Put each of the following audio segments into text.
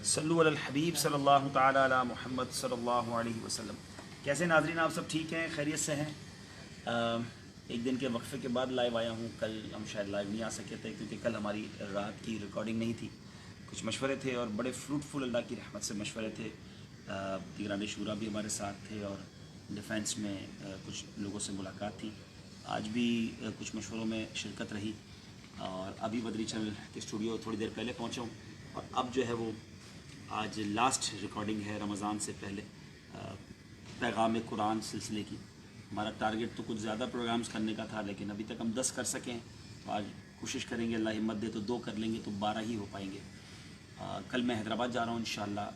صلو علی الحبیب صلی اللہ تعالی علی محمد صلی اللہ علیہ وسلم۔ کیسے ناظرین، آپ سب ٹھیک ہیں، خیریت سے ہیں؟ ایک دن کے وقفے کے بعد لائیو آیا ہوں۔ کل ہم شاید لائیو نہیں آ سکے تھے کیونکہ کل ہماری رات کی ریکارڈنگ نہیں تھی، کچھ مشورے تھے اور بڑے فروٹفل اللہ کی رحمت سے مشورے تھے۔ دیگران شورا بھی ہمارے ساتھ تھے اور ڈیفینس میں کچھ لوگوں سے ملاقات تھی۔ آج بھی کچھ مشوروں میں شرکت رہی اور ابھی بدری چینل کے اسٹوڈیو تھوڑی دیر پہلے پہنچا ہوں اور اب جو ہے وہ آج لاسٹ ریکارڈنگ ہے رمضان سے پہلے پیغام قرآن سلسلے کی۔ ہمارا ٹارگیٹ تو کچھ زیادہ پروگرامز کرنے کا تھا لیکن ابھی تک ہم 10 کر سکیں، تو آج کوشش کریں گے، اللہ ہمت دے تو 2 کر لیں گے تو 12 ہی ہو پائیں گے۔ کل میں حیدرآباد جا رہا ہوں انشاءاللہ۔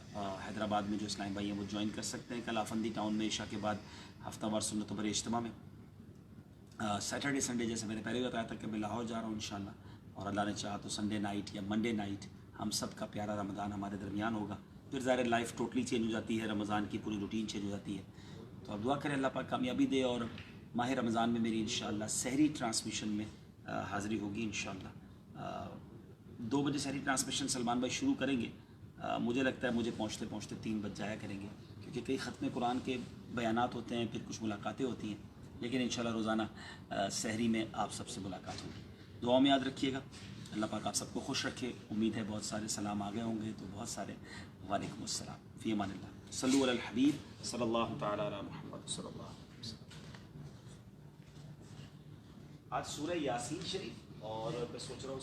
حیدرآباد میں جو اسلام بھائی ہیں وہ جوائن کر سکتے ہیں کل آفندی ٹاؤن میں عشاء کے بعد ہفتہ وار سنت و برے اجتماع میں۔ سیٹرڈے سنڈے جیسے میں نے پہلے بتایا تھا کہ میں لاہور جا رہا ہوں انشاءاللہ، اور اللہ نے چاہا تو سنڈے نائٹ یا منڈے نائٹ ہم سب کا پیارا رمضان ہمارے درمیان ہوگا۔ پھر ظاہر لائف ٹوٹلی چینج ہو جاتی ہے، رمضان کی پوری روٹین چینج ہو جاتی ہے۔ تو اب دعا کریں اللہ پاک کامیابی دے، اور ماہ رمضان میں میری انشاءاللہ سحری ٹرانسمیشن میں حاضری ہوگی انشاءاللہ۔ 2 بجے سحری ٹرانسمیشن سلمان بھائی شروع کریں گے۔ مجھے لگتا ہے مجھے پہنچتے پہنچتے 3 بج جایا کریں گے کیونکہ کئی ختم قرآن کے بیانات ہوتے ہیں، پھر کچھ ملاقاتیں ہوتی ہیں، لیکن انشاءاللہ روزانہ سحری میں آپ سب سے ملاقات ہوگی۔ دعاؤں میں یاد رکھیے گا، اللہ پاک آپ سب کو خوش رکھے۔ امید ہے بہت سارے سلام آ گئے ہوں گے، تو بہت سارے وعلیکم السلام، فی امان اللہ، صلو علی الحبیب صلی اللہ تعالی علی محمد صلی اللہ علیہ وسلم۔ آج سورہ یاسین شریف، اور میں سوچ رہا ہوں